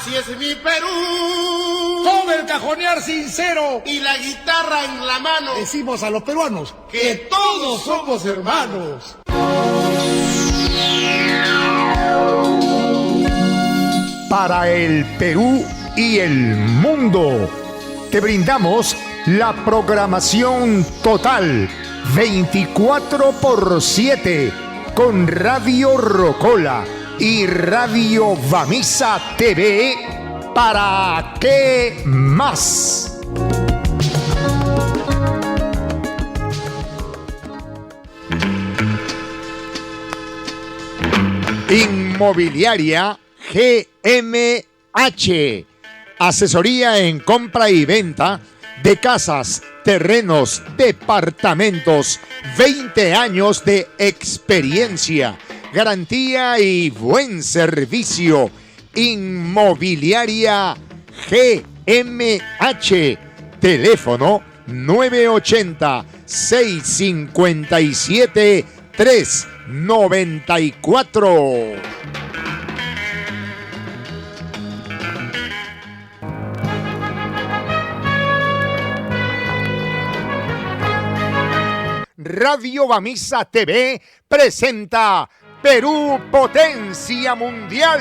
Así es mi Perú. Con el cajonear sincero y la guitarra en la mano, decimos a los peruanos que todos somos hermanos. Para el Perú y el mundo, te brindamos la programación total 24/7 con Radio Rocola y Radio Bamisa TV. ¿Para qué más? Inmobiliaria GMH. Asesoría en compra y venta de casas, terrenos, departamentos. 20 años de experiencia, garantía y buen servicio. Inmobiliaria GMH. Teléfono 980-657-394. Radio Bamisa TV presenta Perú Potencia Mundial.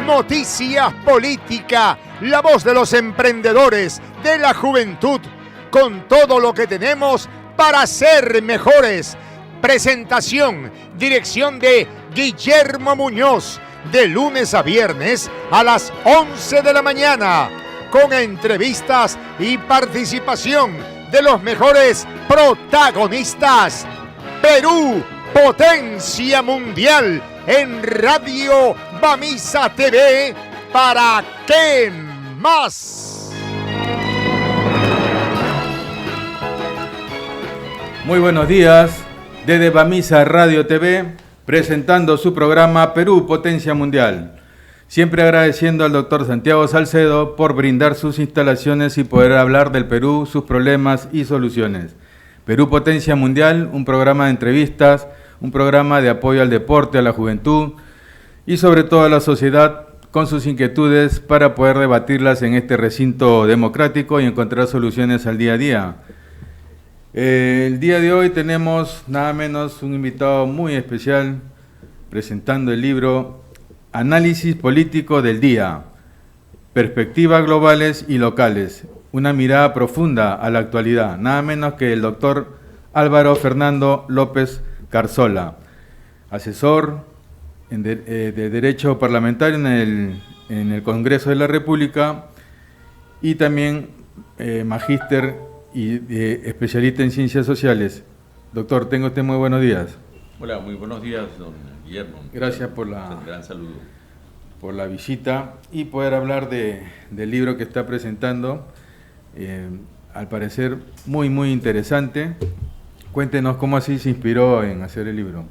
Noticias, política, la voz de los emprendedores, de la juventud, con todo lo que tenemos para ser mejores. Presentación, dirección de Guillermo Muñoz, de lunes a viernes a las 11 de la mañana, con entrevistas y participación de los mejores protagonistas. Perú, Potencia Mundial, en Radio Bamisa TV. ¿Para qué más? Muy buenos días, desde Bamisa Radio TV, presentando su programa Perú, Potencia Mundial. Siempre agradeciendo al doctor Santiago Salcedo por brindar sus instalaciones y poder hablar del Perú, sus problemas y soluciones. Perú Potencia Mundial, un programa de entrevistas, un programa de apoyo al deporte, a la juventud y sobre todo a la sociedad con sus inquietudes para poder debatirlas en este recinto democrático y encontrar soluciones al día a día. El día de hoy tenemos nada menos un invitado muy especial presentando el libro Análisis político del día, perspectivas globales y locales, una mirada profunda a la actualidad, nada menos que el doctor Álvaro Fernando López Carzola, asesor de Derecho Parlamentario en el Congreso de la República y también magíster y especialista en Ciencias Sociales. Doctor, tenga usted muy buenos días. Hola, muy buenos días, don Guillermo. Gracias por gran saludo. Por la visita y poder hablar del libro que está presentando. Al parecer muy interesante. Cuéntenos cómo así se inspiró en hacer el libro.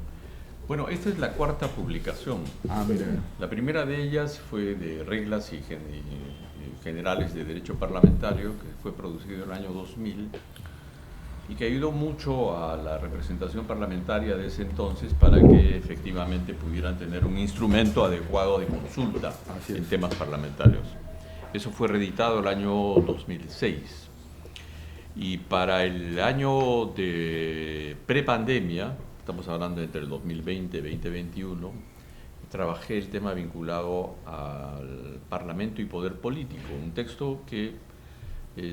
Bueno, esta es la cuarta publicación. Mira. La primera de ellas fue de reglas y generales de derecho parlamentario, que fue producido en el año 2000 y que ayudó mucho a la representación parlamentaria de ese entonces para que efectivamente pudieran tener un instrumento adecuado de consulta en temas parlamentarios. Eso fue reeditado el año 2006. Y para el año de prepandemia, estamos hablando entre el 2020 y 2021, trabajé el tema vinculado al Parlamento y Poder Político, un texto que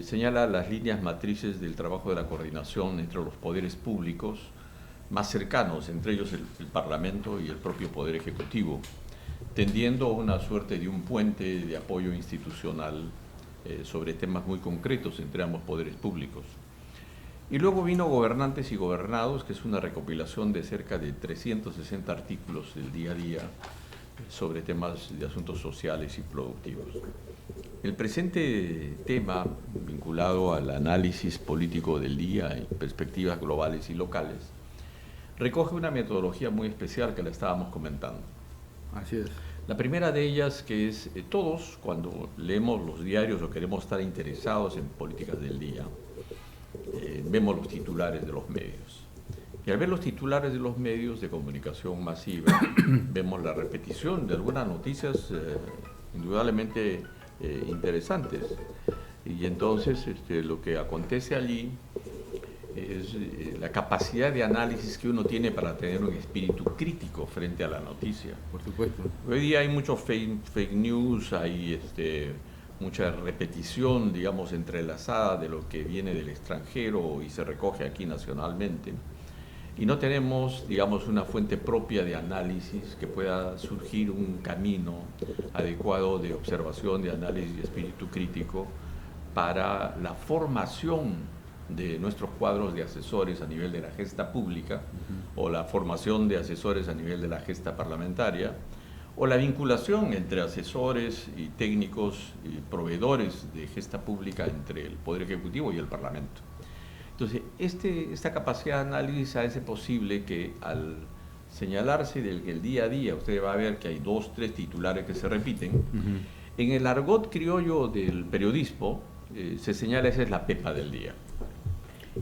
señala las líneas matrices del trabajo de la coordinación entre los poderes públicos más cercanos, entre ellos el Parlamento y el propio Poder Ejecutivo, tendiendo a una suerte de un puente de apoyo institucional sobre temas muy concretos entre ambos poderes públicos. Y luego vino Gobernantes y Gobernados, que es una recopilación de cerca de 360 artículos del día a día sobre temas de asuntos sociales y productivos. El presente tema, vinculado al análisis político del día y perspectivas globales y locales, recoge una metodología muy especial que la estábamos comentando. Así es. La primera de ellas, que es todos, cuando leemos los diarios o queremos estar interesados en políticas del día, vemos los titulares de los medios. Y al ver los titulares de los medios de comunicación masiva, vemos la repetición de algunas noticias indudablemente interesantes. Y entonces lo que acontece allí es la capacidad de análisis que uno tiene para tener un espíritu crítico frente a la noticia. Por supuesto. Hoy día hay mucho fake news, hay mucha repetición, digamos, entrelazada de lo que viene del extranjero y se recoge aquí nacionalmente. Y no tenemos, digamos, una fuente propia de análisis que pueda surgir un camino adecuado de observación, de análisis y espíritu crítico para la formación de nuestros cuadros de asesores a nivel de la gesta pública, o la formación de asesores a nivel de la gesta parlamentaria, o la vinculación entre asesores y técnicos y proveedores de gesta pública entre el Poder Ejecutivo y el Parlamento. Entonces, esta capacidad de análisis hace posible que al señalarse del que el día a día, usted va a ver que hay 2, 3 titulares que se repiten, en el argot criollo del periodismo se señala esa es la pepa del día.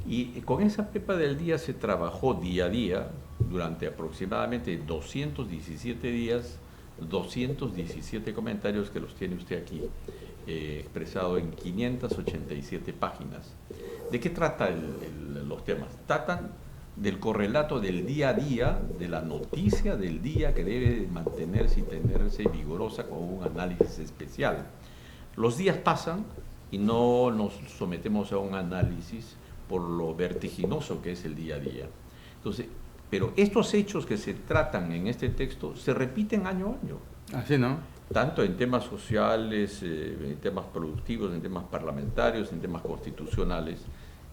Y con esa pepa del día se trabajó día a día durante aproximadamente 217 días, 217 comentarios que los tiene usted aquí, expresado en 587 páginas. ¿De qué trata los temas? Tratan del correlato del día a día, de la noticia del día que debe mantenerse y tenerse vigorosa con un análisis especial. Los días pasan y no nos sometemos a un análisis por lo vertiginoso que es el día a día. Entonces, pero estos hechos que se tratan en este texto se repiten año a año. Así, ¿no? Tanto en temas sociales, en temas productivos, en temas parlamentarios, en temas constitucionales.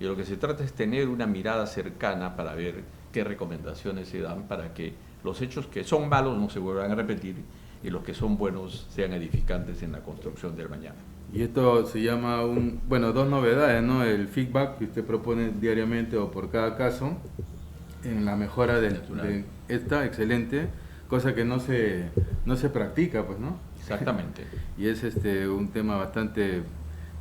Y lo que se trata es tener una mirada cercana para ver qué recomendaciones se dan para que los hechos que son malos no se vuelvan a repetir y los que son buenos sean edificantes en la construcción del mañana. Y esto se llama dos novedades, ¿no? El feedback que usted propone diariamente o por cada caso en la mejora de esta excelente, cosa que no se practica, pues, ¿no? Exactamente. Y es un tema bastante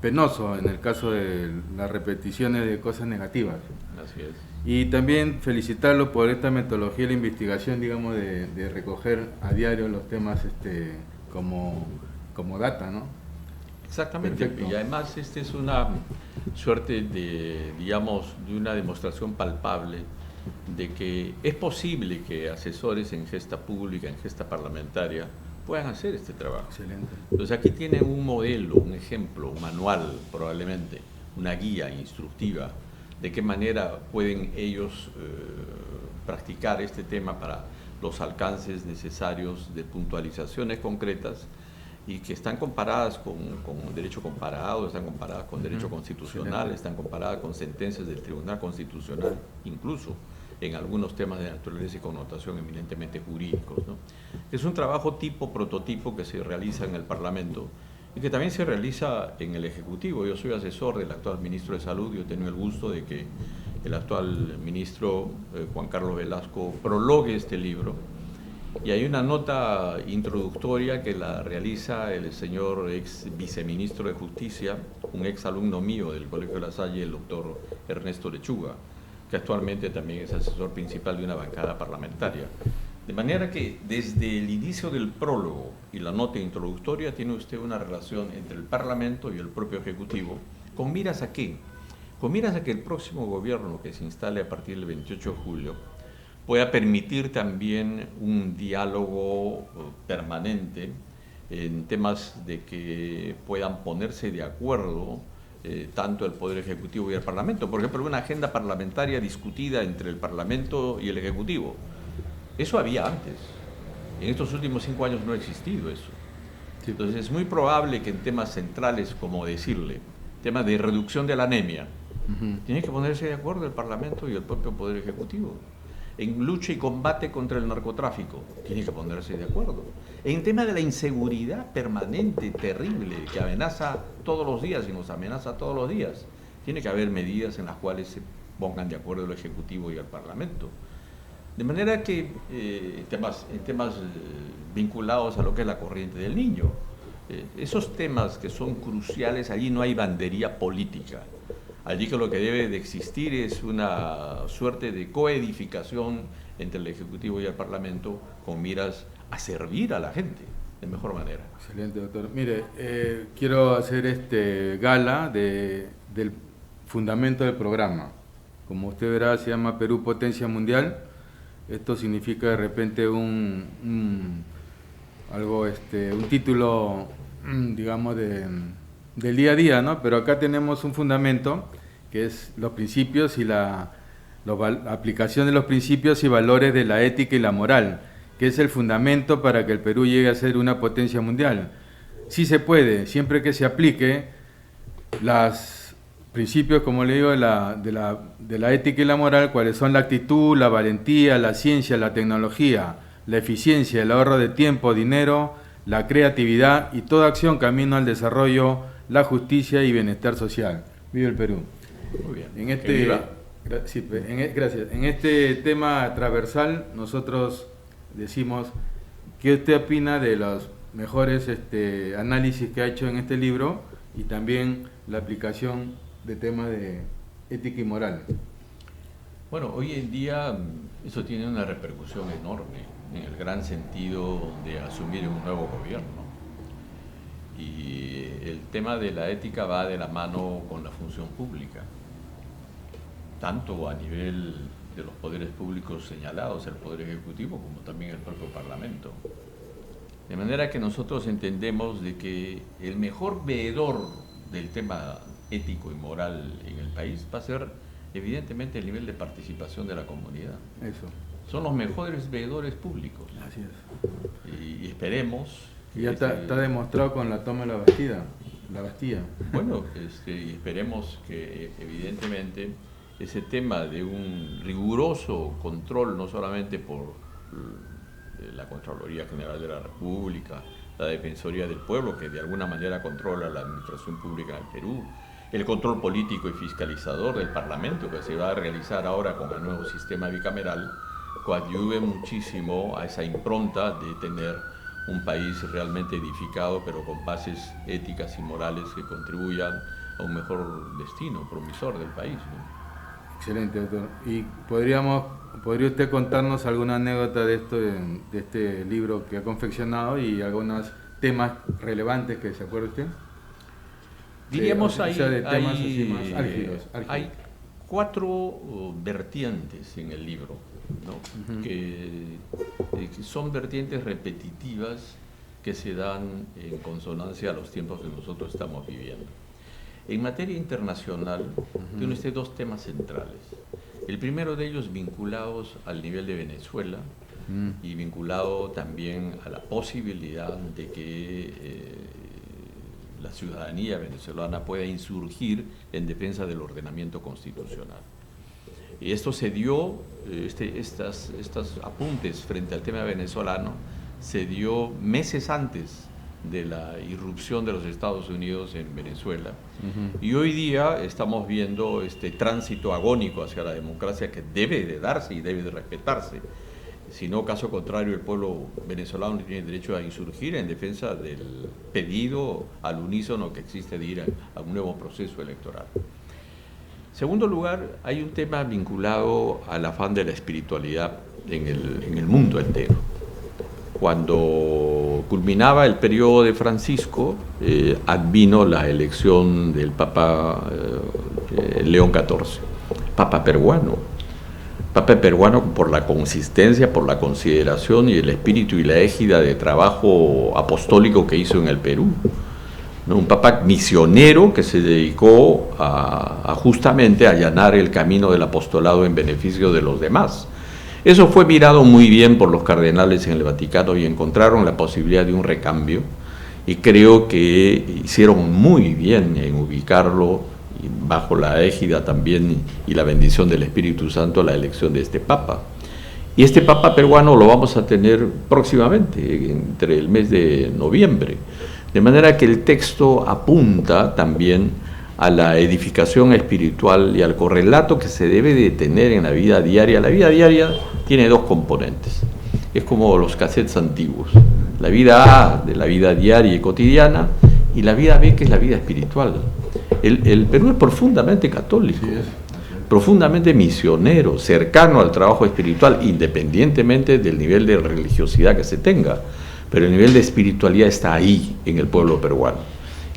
penoso en el caso de las repeticiones de cosas negativas. Así es. Y también felicitarlo por esta metodología de la investigación, digamos, de recoger a diario los temas como data, ¿no? Exactamente. Perfecto. Y además es una suerte de una demostración palpable de que es posible que asesores en gesta pública, en gesta parlamentaria, puedan hacer este trabajo. Excelente. Entonces aquí tienen un modelo, un ejemplo, un manual probablemente, una guía instructiva de qué manera pueden ellos practicar este tema para los alcances necesarios de puntualizaciones concretas y que están comparadas con derecho comparado, están comparadas con derecho constitucional, están comparadas con sentencias del Tribunal Constitucional, incluso en algunos temas de naturaleza y connotación eminentemente jurídicos, ¿no? Es un trabajo tipo prototipo que se realiza en el Parlamento y que también se realiza en el Ejecutivo. Yo soy asesor del actual ministro de Salud y he tenido el gusto de que el actual ministro Juan Carlos Velasco prologue este libro. Y hay una nota introductoria que la realiza el señor ex viceministro de Justicia, un ex alumno mío del Colegio de La Salle, el doctor Ernesto Lechuga, que actualmente también es asesor principal de una bancada parlamentaria. De manera que desde el inicio del prólogo y la nota introductoria tiene usted una relación entre el Parlamento y el propio Ejecutivo, ¿con miras a qué? Con miras a que el próximo gobierno que se instale a partir del 28 de julio pueda permitir también un diálogo permanente en temas de que puedan ponerse de acuerdo tanto el Poder Ejecutivo y el Parlamento. Por ejemplo, una agenda parlamentaria discutida entre el Parlamento y el Ejecutivo. Eso había antes. En estos últimos 5 años no ha existido eso. Sí. Entonces es muy probable que en temas centrales, como decirle, temas de reducción de la anemia, tienen que ponerse de acuerdo el Parlamento y el propio Poder Ejecutivo. En lucha y combate contra el narcotráfico, tienen que ponerse de acuerdo. En tema de la inseguridad permanente, terrible, que amenaza todos los días y nos amenaza todos los días, tiene que haber medidas en las cuales se pongan de acuerdo el Ejecutivo y el Parlamento. De manera que en temas vinculados a lo que es la corriente del niño, esos temas que son cruciales, allí no hay bandería política. Allí que lo que debe de existir es una suerte de coedificación entre el Ejecutivo y el Parlamento con miras a servir a la gente de mejor manera. Excelente, doctor. Mire, quiero hacer gala del fundamento del programa. Como usted verá, se llama Perú Potencia Mundial. Esto significa de repente un título, digamos, del día a día, ¿no? Pero acá tenemos un fundamento que es los principios y la aplicación de los principios y valores de la ética y la moral, que es el fundamento para que el Perú llegue a ser una potencia mundial. Sí se puede, siempre que se aplique los principios, como le digo, de la ética y la moral, cuáles son la actitud, la valentía, la ciencia, la tecnología, la eficiencia, el ahorro de tiempo, dinero, la creatividad y toda acción camino al desarrollo, la justicia y bienestar social. Viva el Perú. Muy bien. Gracias. En este tema transversal, nosotros decimos, ¿qué usted opina de los mejores análisis que ha hecho en este libro y también la aplicación de temas de ética y moral? Bueno, hoy en día eso tiene una repercusión enorme en el gran sentido de asumir un nuevo gobierno. Y el tema de la ética va de la mano con la función pública, tanto a nivel de los poderes públicos señalados, el Poder Ejecutivo, como también el propio Parlamento. De manera que nosotros entendemos de que el mejor veedor del tema ético y moral en el país va a ser evidentemente el nivel de participación de la comunidad. Eso. Son los mejores veedores públicos. Así es. Y esperemos... Y ya está demostrado con la toma de la Bastilla. Bueno, y esperemos que evidentemente ese tema de un riguroso control, no solamente por la Contraloría General de la República, la Defensoría del Pueblo, que de alguna manera controla la administración pública en el Perú, el control político y fiscalizador del Parlamento, que se va a realizar ahora con el nuevo sistema bicameral, coadyuve muchísimo a esa impronta de tener un país realmente edificado, pero con bases éticas y morales que contribuyan a un mejor destino promisor del país, ¿no? Excelente, doctor. ¿Y podría usted contarnos alguna anécdota de este libro que ha confeccionado y algunos temas relevantes que se acuerde usted? Diríamos, de temas así más álgidos. Hay 4 vertientes en el libro, ¿no? Uh-huh. que son vertientes repetitivas que se dan en consonancia a los tiempos que nosotros estamos viviendo. En materia internacional, tiene usted 2 temas centrales. El primero de ellos vinculados al nivel de Venezuela y vinculado también a la posibilidad de que la ciudadanía venezolana pueda insurgir en defensa del ordenamiento constitucional. Y esto se dio, estos apuntes frente al tema venezolano, se dio meses antes de la irrupción de los Estados Unidos en Venezuela. Uh-huh. Y hoy día estamos viendo este tránsito agónico hacia la democracia que debe de darse y debe de respetarse. Si no, caso contrario, el pueblo venezolano tiene derecho a insurgir en defensa del pedido al unísono que existe de ir a un nuevo proceso electoral. Segundo lugar, hay un tema vinculado al afán de la espiritualidad en el mundo entero. Cuando culminaba el periodo de Francisco, advino la elección del Papa León XIV, Papa peruano por la consistencia, por la consideración y el espíritu y la égida de trabajo apostólico que hizo en el Perú, ¿no? Un papa misionero que se dedicó a justamente allanar el camino del apostolado en beneficio de los demás. Eso fue mirado muy bien por los cardenales en el Vaticano y encontraron la posibilidad de un recambio, y creo que hicieron muy bien en ubicarlo bajo la égida también y la bendición del Espíritu Santo la elección de este Papa. Y este Papa peruano lo vamos a tener próximamente, entre el mes de noviembre. De manera que el texto apunta también a la edificación espiritual y al correlato que se debe de tener en la vida diaria. La vida diaria tiene 2 componentes. Es como los cassettes antiguos. La vida A, de la vida diaria y cotidiana, y la vida B, que es la vida espiritual, El Perú es profundamente católico, profundamente misionero, cercano al trabajo espiritual, independientemente del nivel de religiosidad que se tenga, pero el nivel de espiritualidad está ahí en el pueblo peruano.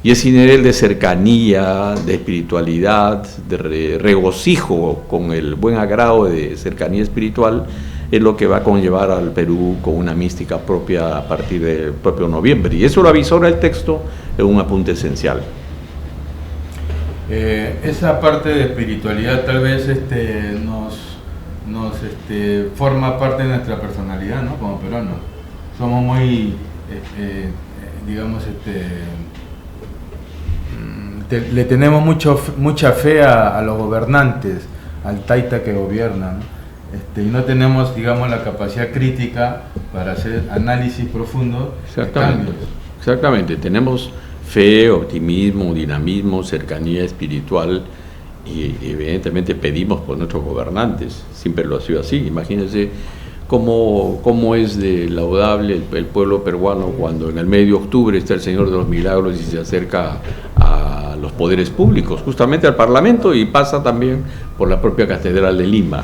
Y ese nivel de cercanía, de espiritualidad, de regocijo con el buen agrado de cercanía espiritual es lo que va a conllevar al Perú con una mística propia a partir del propio noviembre. Y eso lo avisora el texto en un apunte esencial. Esa parte de espiritualidad tal vez nos forma parte de nuestra personalidad, ¿no? Como peruanos. Somos muy, digamos, le tenemos mucha fe a los gobernantes, al taita que gobierna, ¿no? Y no tenemos, digamos, la capacidad crítica para hacer análisis profundo de cambios. Exactamente, tenemos fe, optimismo, dinamismo, cercanía espiritual y evidentemente pedimos por nuestros gobernantes, siempre lo ha sido así. Imagínense cómo es de laudable el pueblo peruano cuando en el mes de octubre está el Señor de los Milagros y se acerca a los poderes públicos, justamente al Parlamento, y pasa también por la propia Catedral de Lima,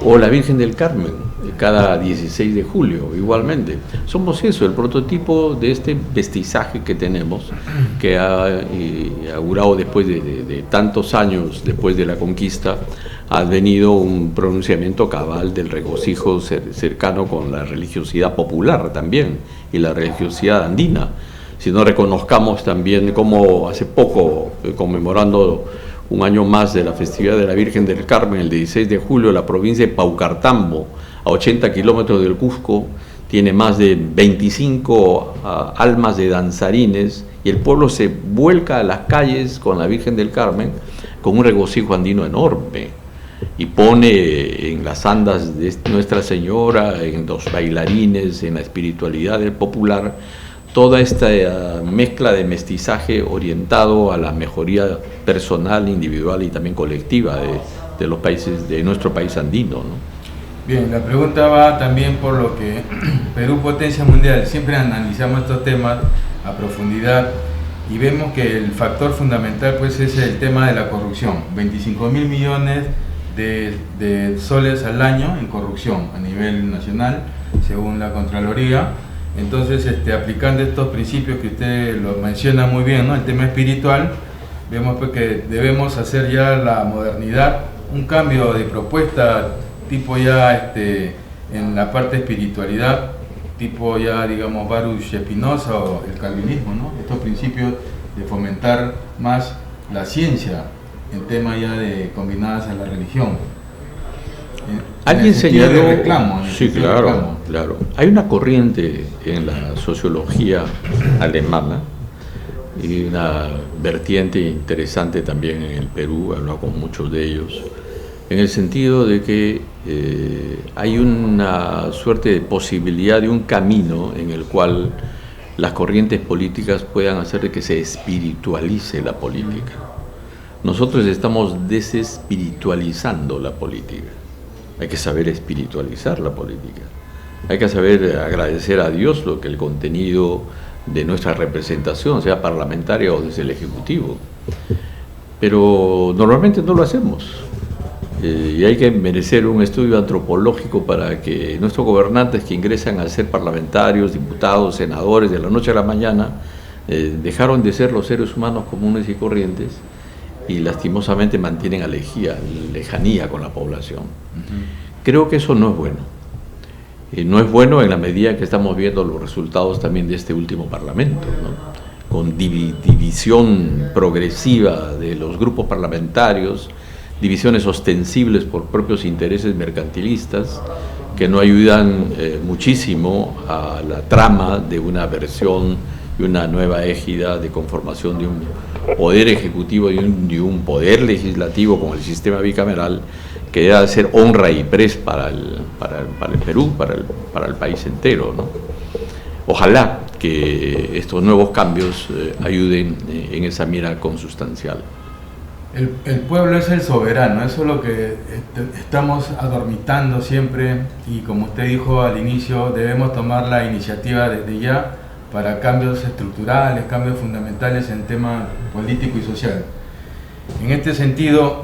o la Virgen del Carmen, cada 16 de julio, igualmente. Somos eso, el prototipo de este mestizaje que tenemos, que ha inaugurado después de tantos años, después de la conquista, ha venido un pronunciamiento cabal del regocijo cercano con la religiosidad popular también, y la religiosidad andina. Si no reconozcamos también como hace poco, conmemorando un año más de la festividad de la Virgen del Carmen, el 16 de julio, la provincia de Paucartambo, a 80 kilómetros del Cusco, tiene más de 25 almas de danzarines, y el pueblo se vuelca a las calles con la Virgen del Carmen con un regocijo andino enorme, y pone en las andas de Nuestra Señora, en los bailarines, en la espiritualidad del popular, toda esta mezcla de mestizaje orientado a la mejoría personal, individual y también colectiva de los países, de nuestro país andino, ¿no? Bien, la pregunta va también por lo que Perú potencia mundial. Siempre analizamos estos temas a profundidad y vemos que el factor fundamental pues es el tema de la corrupción. 25.000 millones de soles al año en corrupción a nivel nacional, según la Contraloría. Entonces, aplicando estos principios que usted lo menciona muy bien, ¿no? El tema espiritual, vemos pues que debemos hacer ya la modernidad, un cambio de propuesta tipo ya en la parte de espiritualidad, tipo ya digamos Baruch Spinoza o el calvinismo, ¿no? Estos principios de fomentar más la ciencia en temas ya de combinadas a la religión. Alguien señaló, sí, claro, reclamo. claro. Hay una corriente en la sociología alemana y una vertiente interesante también en el Perú, he hablado con muchos de ellos, en el sentido de que hay una suerte de posibilidad de un camino en el cual las corrientes políticas puedan hacer de que se espiritualice la política. Nosotros estamos desespiritualizando la política. Hay que saber espiritualizar la política. Hay que saber agradecer a Dios lo que el contenido de nuestra representación, sea parlamentaria o desde el Ejecutivo. Pero normalmente no lo hacemos. Y hay que merecer un estudio antropológico para que nuestros gobernantes que ingresan a ser parlamentarios, diputados, senadores de la noche a la mañana, dejaron de ser los seres humanos comunes y corrientes y lastimosamente mantienen lejanía con la población. Creo que eso no es bueno. No es bueno en la medida que estamos viendo los resultados también de este último Parlamento, ¿no? Con división progresiva de los grupos parlamentarios, divisiones ostensibles por propios intereses mercantilistas que no ayudan muchísimo a la trama de una versión y una nueva égida de conformación de un poder ejecutivo y un poder legislativo con el sistema bicameral que debe ser honra y pres para el Perú, para el país entero, ¿no? Ojalá que estos nuevos cambios ayuden en esa mira consustancial. El pueblo es el soberano, eso es lo que estamos adormitando siempre, y como usted dijo al inicio, debemos tomar la iniciativa desde ya para cambios estructurales, cambios fundamentales en tema político y social. En este sentido,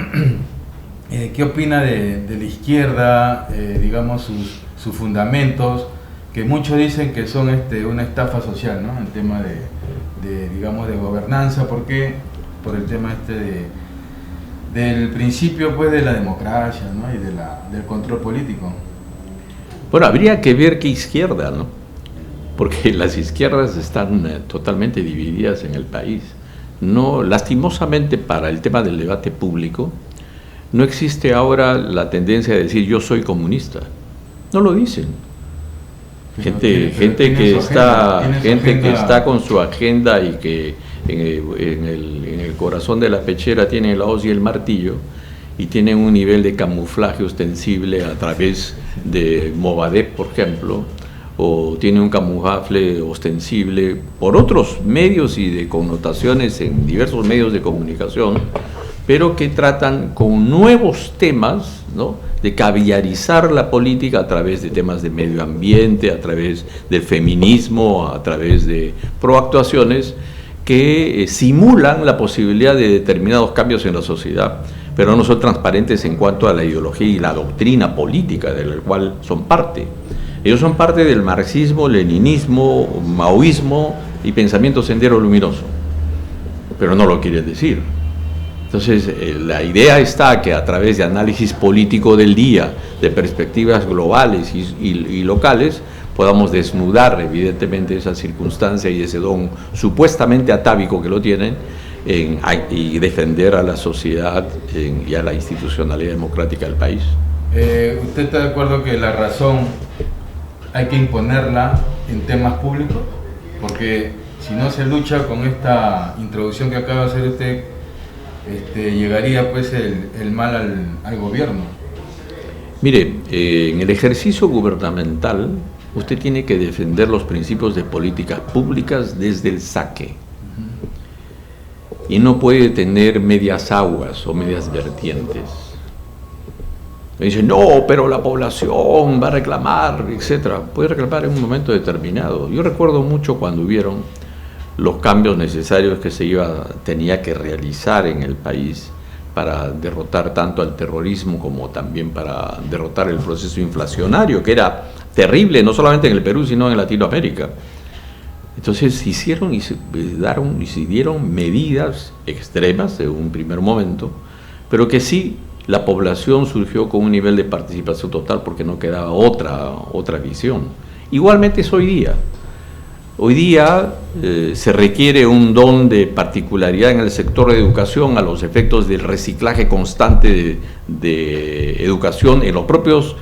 ¿qué opina de la izquierda, digamos, sus fundamentos, que muchos dicen que son una estafa social, ¿no? En tema digamos, de gobernanza? ¿Por qué? Por el tema del principio, pues, de la democracia, ¿no? Y del control político. Bueno, habría que ver qué izquierda, ¿no? Porque las izquierdas están totalmente divididas en el país. No, lastimosamente, para el tema del debate público, no existe ahora la tendencia de decir yo soy comunista. No lo dicen. Gente que está con su agenda y que en el corazón de la pechera tiene la hoz y el martillo, y tienen un nivel de camuflaje ostensible a través de Movadep, por ejemplo, o tiene un camuflaje ostensible por otros medios y de connotaciones en diversos medios de comunicación, pero que tratan con nuevos temas, ¿no?, de caviarizar la política a través de temas de medio ambiente, a través del feminismo, a través de proactuaciones que simulan la posibilidad de determinados cambios en la sociedad, pero no son transparentes en cuanto a la ideología y la doctrina política de la cual son parte. Ellos son parte del marxismo, leninismo, maoísmo y pensamiento sendero luminoso, pero no lo quieren decir. Entonces, la idea está que a través de análisis político del día, de perspectivas globales y locales, podamos desnudar evidentemente esa circunstancia y ese don supuestamente atávico que lo tienen, y defender a la sociedad y a la institucionalidad democrática del país. ¿Usted está de acuerdo que la razón hay que imponerla en temas públicos? Porque si no se lucha con esta introducción que acaba de hacer usted, llegaría pues el mal al gobierno. Mire, en el ejercicio gubernamental usted tiene que defender los principios de políticas públicas desde el saque. Y no puede tener medias aguas o medias vertientes. Me dicen, no, pero la población va a reclamar, etcétera. Puede reclamar en un momento determinado. Yo recuerdo mucho cuando hubieron los cambios necesarios que tenía que realizar en el país para derrotar tanto al terrorismo como también para derrotar el proceso inflacionario, que era terrible, no solamente en el Perú, sino en Latinoamérica. Entonces se hicieron y se dieron medidas extremas en un primer momento, pero que sí, la población surgió con un nivel de participación total porque no quedaba otra visión. Igualmente es hoy día. Hoy día se requiere un don de particularidad en el sector de educación a los efectos del reciclaje constante de educación en los propios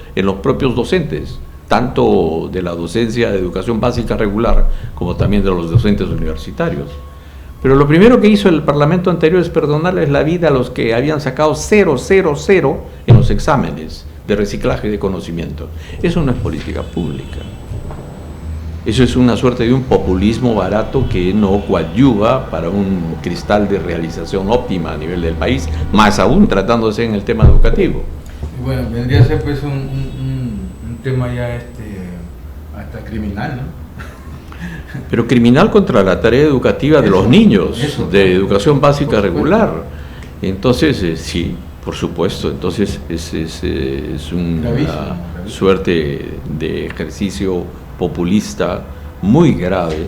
docentes, tanto de la docencia de educación básica regular como también de los docentes universitarios. Pero lo primero que hizo el Parlamento anterior es perdonarles la vida a los que habían sacado 0, 0, 0 en los exámenes de reciclaje de conocimiento. Eso no es política pública. Eso es una suerte de un populismo barato que no coadyuva para un cristal de realización óptima a nivel del país, más aún tratándose en el tema educativo. Y bueno, vendría a ser pues un tema ya hasta criminal, ¿no? Pero criminal contra la tarea educativa de los niños, de educación básica regular. Entonces, sí, por supuesto, entonces es una suerte de ejercicio populista muy grave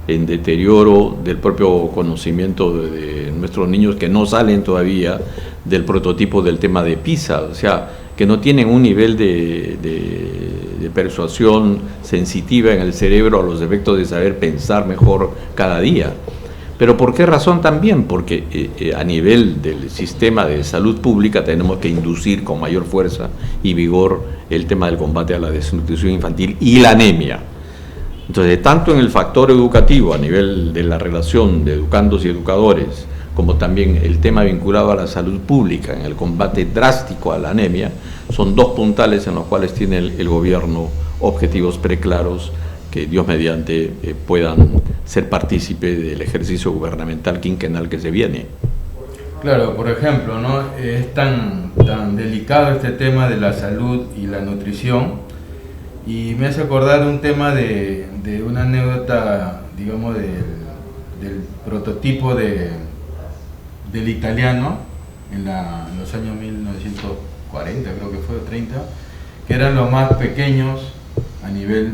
en deterioro del propio conocimiento de nuestros niños que no salen todavía del prototipo del tema de PISA, o sea, que no tienen un nivel de persuasión sensitiva en el cerebro a los efectos de saber pensar mejor cada día. ¿Pero por qué razón también? Porque a nivel del sistema de salud pública tenemos que inducir con mayor fuerza y vigor el tema del combate a la desnutrición infantil y la anemia. Entonces, tanto en el factor educativo, a nivel de la relación de educandos y educadores, como también el tema vinculado a la salud pública, en el combate drástico a la anemia, son dos puntales en los cuales tiene el gobierno objetivos preclaros que Dios mediante puedan ser partícipe del ejercicio gubernamental quinquenal que se viene. Claro, por ejemplo, ¿no? Es tan delicado este tema de la salud y la nutrición, Y me hace acordar un tema de una anécdota, digamos, del prototipo del italiano en los años 1940, creo que fue, 30, que eran los más pequeños a nivel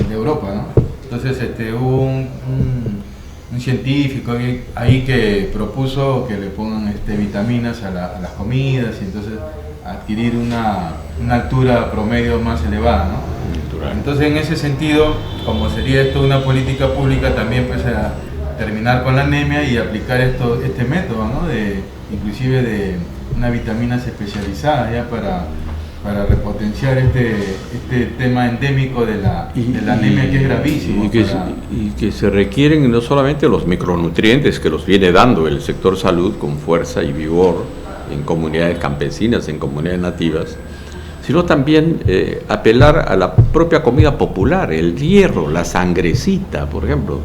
de Europa, ¿no? Entonces hubo un científico ahí que propuso que le pongan vitaminas a las comidas y entonces adquirir una altura promedio más elevada, ¿no? Entonces, en ese sentido, como sería esto una política pública, también pues a terminar con la anemia y aplicar este método, ¿no? Inclusive de unas vitaminas especializadas ya para repotenciar este tema endémico de la anemia, que es gravísimo. Y que se requieren no solamente los micronutrientes que los viene dando el sector salud con fuerza y vigor en comunidades campesinas, en comunidades nativas, sino también apelar a la propia comida popular, el hierro, la sangrecita, por ejemplo.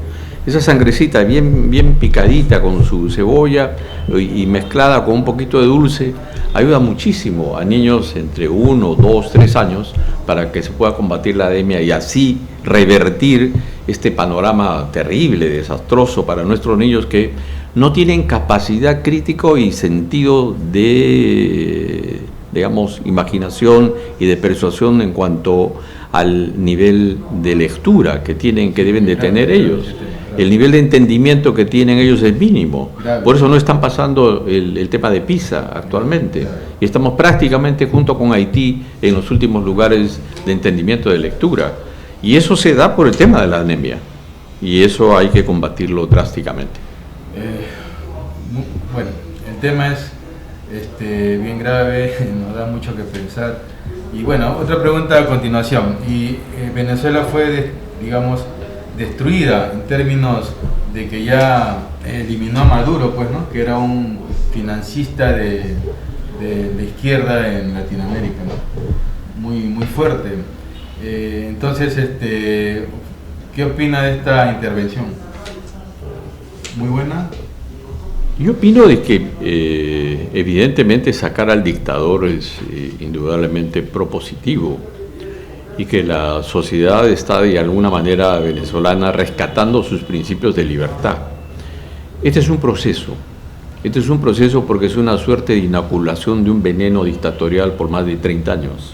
Esa sangrecita bien picadita con su cebolla y mezclada con un poquito de dulce, ayuda muchísimo a niños entre 1, 2, 3 años para que se pueda combatir la anemia y así revertir este panorama terrible, desastroso para nuestros niños que no tienen capacidad crítica y sentido de, digamos, imaginación y de persuasión en cuanto al nivel de lectura que deben de tener ellos. El nivel de entendimiento que tienen ellos es mínimo. Por eso no están pasando el tema de PISA actualmente. Y estamos prácticamente junto con Haití en los últimos lugares de entendimiento de lectura. Y eso se da por el tema de la anemia. Y eso hay que combatirlo drásticamente. Bueno, el tema es bien grave, nos da mucho que pensar. Y bueno, otra pregunta a continuación. Venezuela fue, digamos, destruida en términos de que ya eliminó a Maduro, pues, ¿no? Que era un financista de izquierda en Latinoamérica, ¿no? Muy fuerte. Entonces, ¿qué opina de esta intervención? ¿Muy buena? Yo opino de que evidentemente sacar al dictador es indudablemente propositivo y que la sociedad está de alguna manera venezolana rescatando sus principios de libertad. Este es un proceso porque es una suerte de inoculación de un veneno dictatorial por más de 30 años.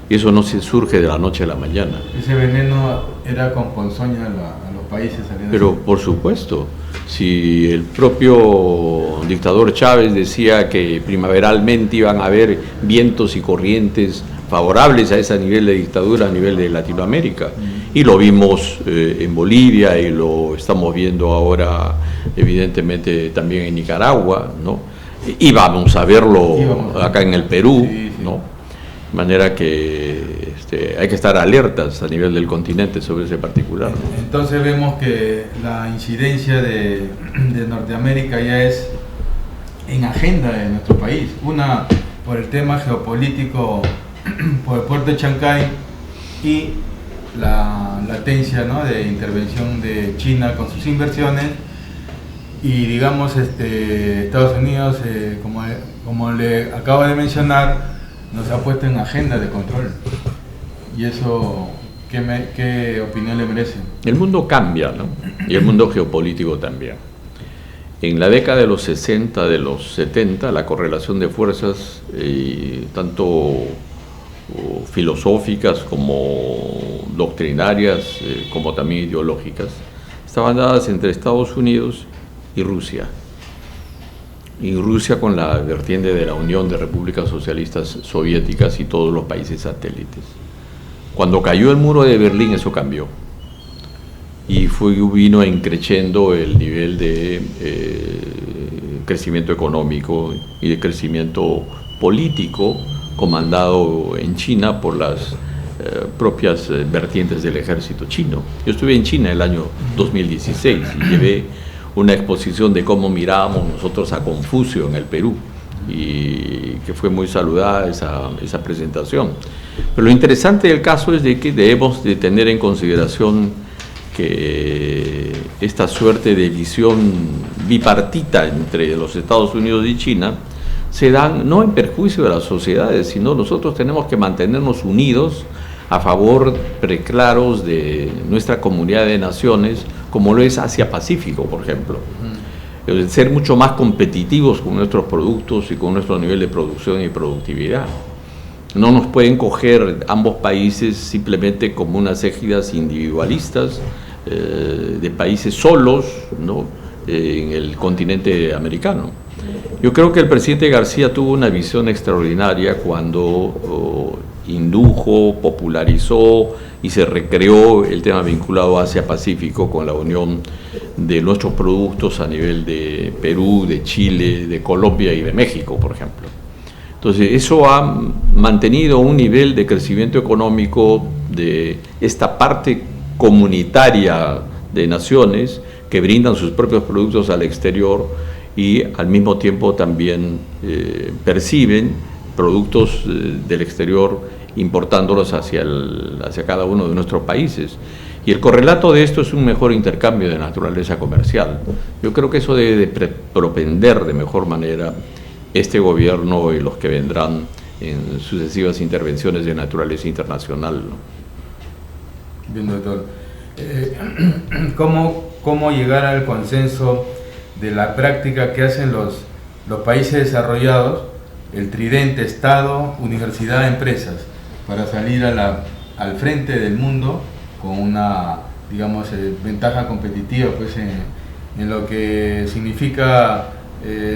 Y eso no se surge de la noche a la mañana. Ese veneno era con ponzoña a los países. Pero por supuesto, si el propio dictador Chávez decía que primaveralmente iban a haber vientos y corrientes favorables a ese nivel de dictadura a nivel de Latinoamérica, y lo vimos en Bolivia y lo estamos viendo ahora evidentemente también en Nicaragua, ¿no? Y vamos a verlo acá en el Perú, sí. ¿No? De manera que hay que estar alertas a nivel del continente sobre ese particular, ¿no? Entonces vemos que la incidencia de Norteamérica ya es en agenda de nuestro país. Una, por el tema geopolítico, por el puerto de Chancay, y la latencia, ¿no?, de intervención de China con sus inversiones, y digamos Estados Unidos, como le acabo de mencionar, nos ha puesto en agenda de control. Y eso, ¿qué opinión le merece? El mundo cambia, ¿no? Y el mundo geopolítico también. En la década de los 60, de los 70, la correlación de fuerzas, tanto filosóficas como doctrinarias, como también ideológicas, estaban dadas entre Estados Unidos y Rusia. Y Rusia con la vertiente de la Unión de Repúblicas Socialistas Soviéticas y todos los países satélites. Cuando cayó el muro de Berlín, eso cambió. Y vino increciendo el nivel de crecimiento económico y de crecimiento político comandado en China por las propias vertientes del ejército chino. Yo estuve en China el año 2016 y llevé una exposición de cómo mirábamos nosotros a Confucio en el Perú, y que fue muy saludada esa presentación. Pero lo interesante del caso es de que debemos de tener en consideración que esta suerte de visión bipartita entre los Estados Unidos y China se dan no en perjuicio de las sociedades, sino nosotros tenemos que mantenernos unidos a favor preclaros de nuestra comunidad de naciones, como lo es Asia-Pacífico, por ejemplo. Ser mucho más competitivos con nuestros productos y con nuestro nivel de producción y productividad. No nos pueden coger ambos países simplemente como unas égidas individualistas de países solos, ¿no?, en el continente americano. Yo creo que el presidente García tuvo una visión extraordinaria cuando indujo, popularizó y se recreó el tema vinculado a Asia-Pacífico con la unión de nuestros productos a nivel de Perú, de Chile, de Colombia y de México, por ejemplo. Entonces, eso ha mantenido un nivel de crecimiento económico de esta parte comunitaria de naciones que brindan sus propios productos al exterior y al mismo tiempo también perciben productos del exterior importándolos hacia cada uno de nuestros países. Y el correlato de esto es un mejor intercambio de naturaleza comercial. Yo creo que eso debe de propender de mejor manera este gobierno y los que vendrán en sucesivas intervenciones de naturaleza internacional, ¿no? Bien, doctor. ¿Cómo llegar al consenso de la práctica que hacen los países desarrollados, el tridente Estado, universidad, empresas, para salir al frente del mundo con una, digamos, ventaja competitiva, pues, en lo que significa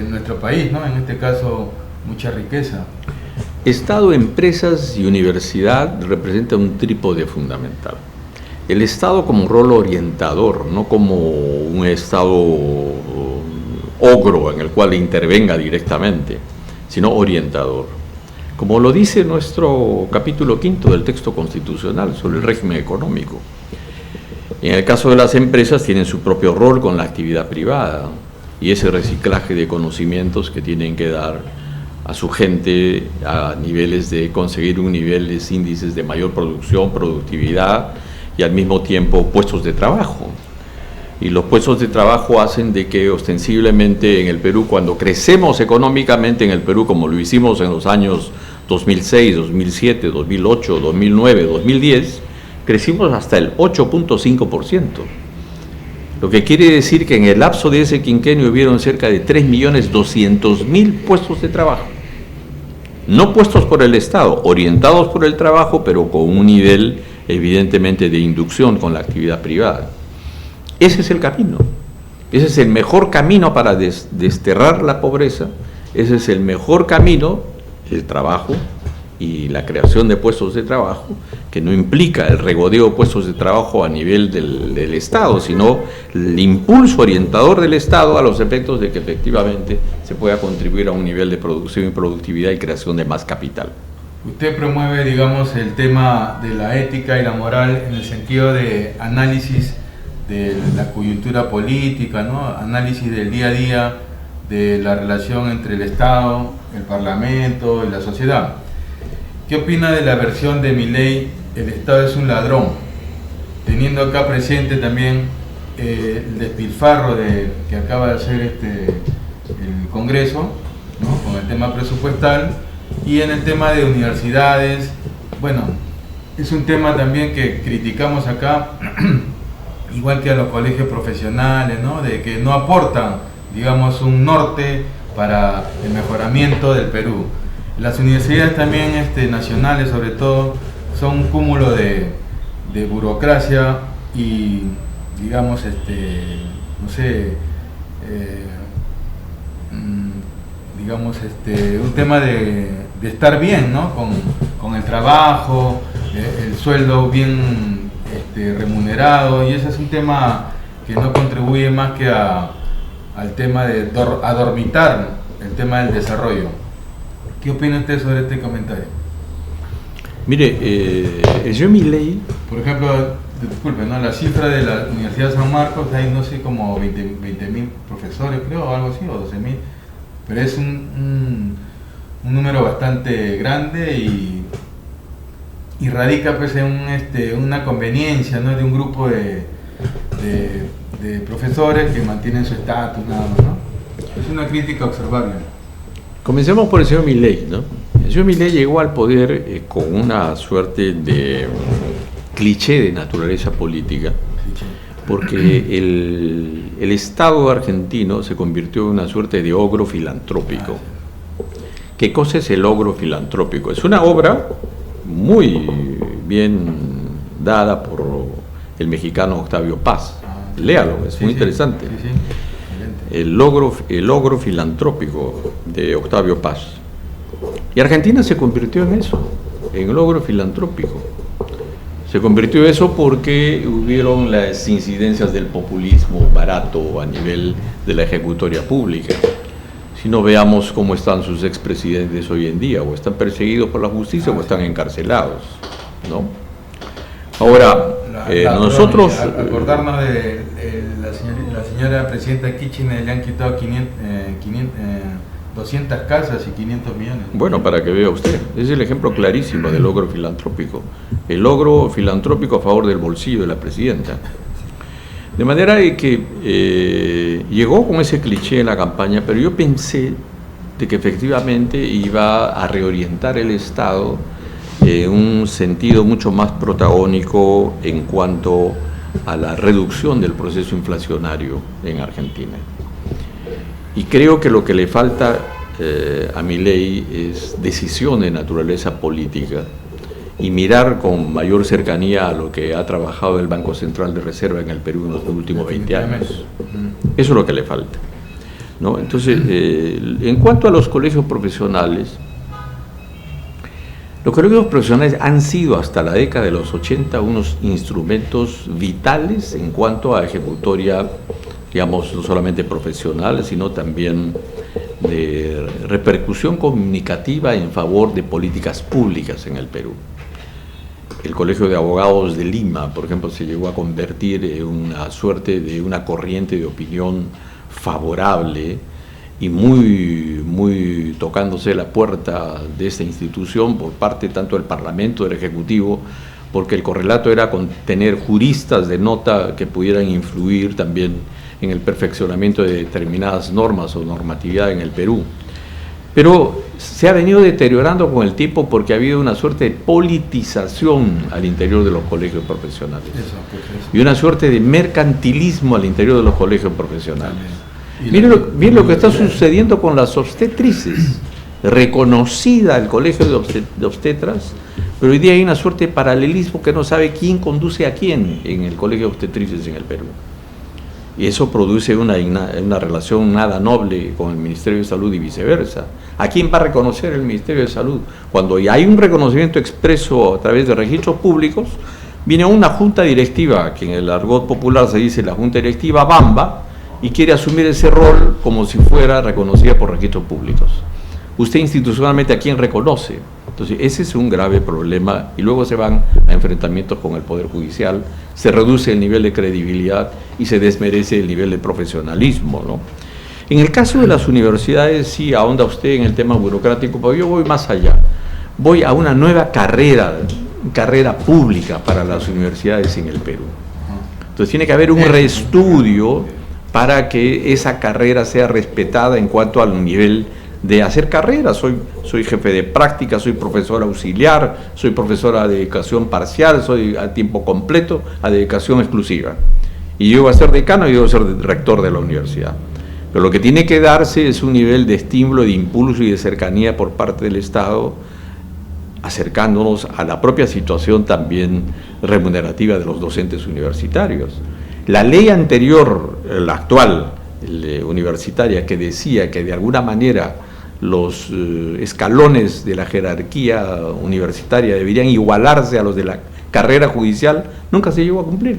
nuestro país, ¿no? En este caso, mucha riqueza? Estado, empresas y universidad representan un trípode fundamental. El Estado como rol orientador, no como un Estado ogro en el cual intervenga directamente, sino orientador. Como lo dice nuestro capítulo 5 del texto constitucional sobre el régimen económico. En el caso de las empresas tienen su propio rol con la actividad privada y ese reciclaje de conocimientos que tienen que dar a su gente a niveles de conseguir niveles índices de mayor producción, productividad y al mismo tiempo puestos de trabajo. Y los puestos de trabajo hacen de que ostensiblemente en el Perú, cuando crecemos económicamente en el Perú, como lo hicimos en los años 2006, 2007, 2008, 2009, 2010, crecimos hasta el 8.5%. Lo que quiere decir que en el lapso de ese quinquenio hubieron cerca de 3.200.000 puestos de trabajo. No puestos por el Estado, orientados por el trabajo, pero con un nivel evidentemente de inducción con la actividad privada. Ese es el camino, ese es el mejor camino para desterrar la pobreza, ese es el mejor camino, el trabajo y la creación de puestos de trabajo, que no implica el regodeo de puestos de trabajo a nivel del Estado, sino el impulso orientador del Estado a los efectos de que efectivamente se pueda contribuir a un nivel de producción y productividad y creación de más capital. Usted promueve, digamos, el tema de la ética y la moral en el sentido de análisis de la coyuntura política, ¿no? Análisis del día a día de la relación entre el Estado, el Parlamento y la sociedad. ¿Qué opina de la versión de Milei, el Estado es un ladrón? Teniendo acá presente también el despilfarro que acaba de hacer el Congreso, ¿no?, con el tema presupuestal, y en el tema de universidades. Bueno, es un tema también que criticamos acá, igual que a los colegios profesionales, ¿no?, de que no aportan, digamos, un norte para el mejoramiento del Perú. Las universidades también nacionales, sobre todo, son un cúmulo de burocracia y, digamos, no sé, digamos, un tema de estar bien, ¿no?, con el trabajo, el sueldo bien remunerado, y ese es un tema que no contribuye más que al tema de adormitar el tema del desarrollo. ¿Qué opina usted sobre este comentario? Mire, yo Milei, por ejemplo, disculpe, ¿no?, la cifra de la Universidad de San Marcos, hay no sé, como 20.000 profesores, creo, o algo así, o 12.000, pero es un número bastante grande y radica, pues, en una conveniencia, ¿no?, de un grupo de profesores que mantienen su estatus, nada más, ¿no? Es una crítica observable. Comencemos por el señor Milei, ¿no? El señor Milei llegó al poder con una suerte de cliché de naturaleza política, porque el Estado argentino se convirtió en una suerte de ogro filantrópico. ¿Qué cosa es el ogro filantrópico? Es una obra muy bien dada por el mexicano Octavio Paz. Léalo, es muy interesante. El ogro filantrópico de Octavio Paz. Y Argentina se convirtió en eso, en el ogro filantrópico. Se convirtió en eso porque hubieron las incidencias del populismo barato a nivel de la ejecutoria pública. Si no, veamos cómo están sus expresidentes hoy en día, o están perseguidos por la justicia o están encarcelados, ¿no? Ahora, nosotros... Acordarnos de la señora presidenta Kirchner, le han quitado 200 casas y 500 millones. Bueno, para que vea usted, es el ejemplo clarísimo del logro filantrópico. El logro filantrópico a favor del bolsillo de la presidenta. De manera que llegó con ese cliché en la campaña, pero yo pensé de que efectivamente iba a reorientar el Estado en un sentido mucho más protagónico en cuanto a la reducción del proceso inflacionario en Argentina. Y creo que lo que le falta a Milei es decisión de naturaleza política y mirar con mayor cercanía a lo que ha trabajado el Banco Central de Reserva en el Perú en los últimos 20 años. Eso es lo que le falta, ¿no? Entonces, en cuanto a los colegios profesionales, los colegios profesionales han sido hasta la década de los 80 unos instrumentos vitales en cuanto a ejecutoria, digamos, no solamente profesional, sino también de repercusión comunicativa en favor de políticas públicas en el Perú. El Colegio de Abogados de Lima, por ejemplo, se llegó a convertir en una suerte de una corriente de opinión favorable y muy tocándose la puerta de esta institución por parte tanto del Parlamento, del Ejecutivo, porque el correlato era con tener juristas de nota que pudieran influir también en el perfeccionamiento de determinadas normas o normatividad en el Perú. Pero se ha venido deteriorando con el tiempo porque ha habido una suerte de politización al interior de los colegios profesionales y una suerte de mercantilismo al interior de los colegios profesionales. Miren lo que está sucediendo con las obstetrices. Reconocida el colegio de obstetras, pero hoy día hay una suerte de paralelismo que no sabe quién conduce a quién en el colegio de obstetrices en el Perú. Y eso produce una relación nada noble con el Ministerio de Salud y viceversa. ¿A quién va a reconocer el Ministerio de Salud? Cuando ya hay un reconocimiento expreso a través de registros públicos, viene una junta directiva, que en el argot popular se dice la junta directiva Bamba, y quiere asumir ese rol como si fuera reconocida por registros públicos. Usted institucionalmente, ¿a quién reconoce? Entonces, ese es un grave problema, y luego se van a enfrentamientos con el Poder Judicial, se reduce el nivel de credibilidad y se desmerece el nivel de profesionalismo, ¿no? En el caso de las universidades, sí ahonda usted en el tema burocrático, pero yo voy más allá. Voy a una nueva carrera pública para las universidades en el Perú. Entonces, tiene que haber un reestudio para que esa carrera sea respetada en cuanto al nivel de hacer carrera. Soy jefe de práctica, soy profesor auxiliar, soy profesora de dedicación parcial, soy a tiempo completo, a dedicación exclusiva. Y yo voy a ser decano y yo voy a ser rector de la universidad. Pero lo que tiene que darse es un nivel de estímulo, de impulso y de cercanía por parte del Estado, acercándonos a la propia situación también remunerativa de los docentes universitarios. La ley anterior, la actual, universitaria, que decía que de alguna manera los escalones de la jerarquía universitaria deberían igualarse a los de la carrera judicial, nunca se llegó a cumplir.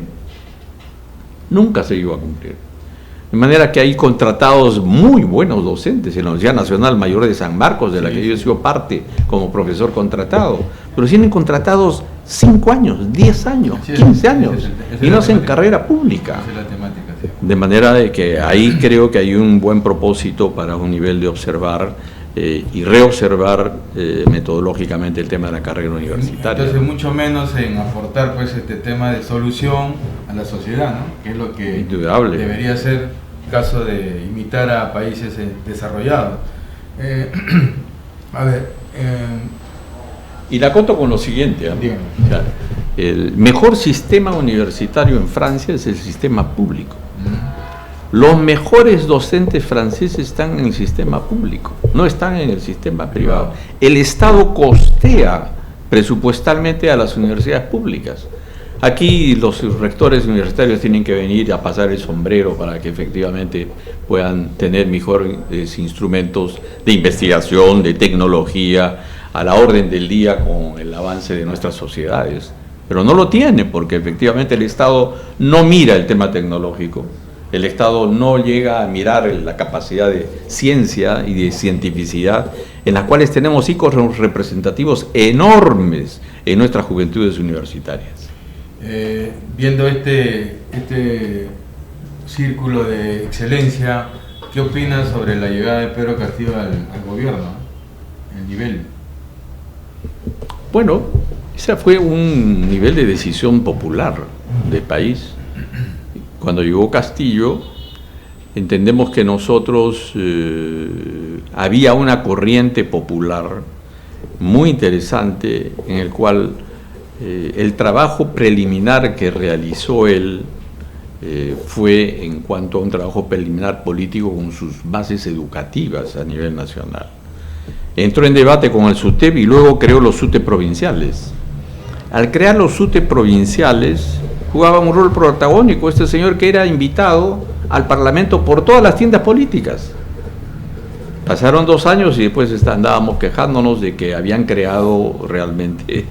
Nunca se llegó a cumplir. De manera que hay contratados muy buenos docentes en la Universidad Nacional Mayor de San Marcos, de la que yo he sido parte como profesor contratado, pero tienen contratados 5 años, 10 años, 15 años, y no hacen carrera pública. De manera de que ahí creo que hay un buen propósito para un nivel de observar y reobservar metodológicamente el tema de la carrera universitaria. Entonces, mucho menos en aportar pues este tema de solución a la sociedad, ¿no? Que es lo que indudable debería ser caso de imitar a países desarrollados. A ver, Y la acoto con lo siguiente. dígame. O sea, el mejor sistema universitario en Francia es el sistema público. Los mejores docentes franceses están en el sistema público, no están en el sistema privado. El Estado costea presupuestalmente a las universidades públicas. Aquí los rectores universitarios tienen que venir a pasar el sombrero para que efectivamente puedan tener mejores instrumentos de investigación, de tecnología, a la orden del día con el avance de nuestras sociedades. Pero no lo tiene porque efectivamente el Estado no mira el tema tecnológico. El Estado no llega a mirar la capacidad de ciencia y de cientificidad en las cuales tenemos íconos representativos enormes en nuestras juventudes universitarias. Viendo este círculo de excelencia, ¿qué opinas sobre la llegada de Pedro Castillo al gobierno? El nivel. Bueno, ese fue un nivel de decisión popular del país. Cuando llegó Castillo, entendemos que nosotros había una corriente popular muy interesante en el cual el trabajo preliminar que realizó él fue en cuanto a un trabajo preliminar político con sus bases educativas a nivel nacional. Entró en debate con el SUTEP y luego creó los SUTE provinciales. Al crear los SUTE provinciales, jugaba un rol protagónico este señor que era invitado al Parlamento por todas las tiendas políticas. Pasaron 2 años y después andábamos quejándonos de que habían creado realmente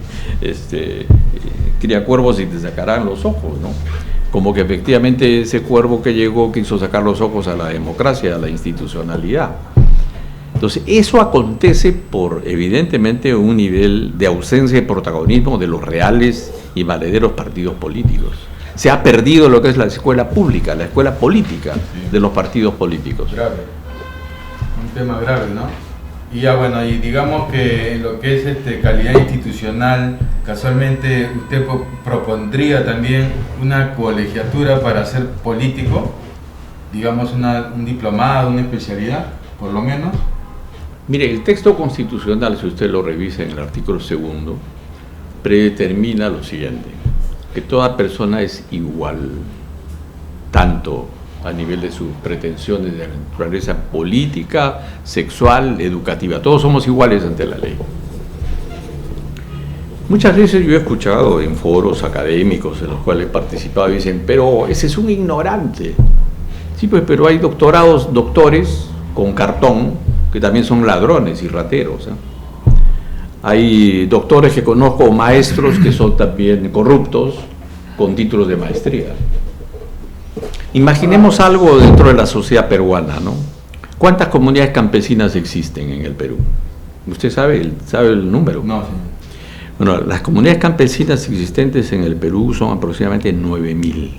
criacuervos y te sacarán los ojos, ¿no? Como que efectivamente ese cuervo que llegó quiso sacar los ojos a la democracia, a la institucionalidad. Entonces, eso acontece por, evidentemente, un nivel de ausencia de protagonismo de los reales y valederos partidos políticos. Se ha perdido lo que es la escuela pública, la escuela política de los partidos políticos. Grave. Un tema grave, ¿no? Y ya bueno, y digamos que en lo que es calidad institucional, casualmente usted propondría también una colegiatura para ser político, digamos un diplomado, una especialidad, por lo menos. Mire, el texto constitucional, si usted lo revisa en el artículo 2, predetermina lo siguiente, que toda persona es igual, tanto a nivel de sus pretensiones de naturaleza política, sexual, educativa. Todos somos iguales ante la ley. Muchas veces yo he escuchado en foros académicos en los cuales he participado y dicen, pero ese es un ignorante. Sí, pues, pero hay doctores con cartón que también son ladrones y rateros, ¿eh? Hay doctores que conozco, maestros que son también corruptos con títulos de maestría. Imaginemos algo dentro de la sociedad peruana, ¿no? ¿Cuántas comunidades campesinas existen en el Perú? ¿Usted sabe el número? No, señor. Bueno, las comunidades campesinas existentes en el Perú son aproximadamente 9.000.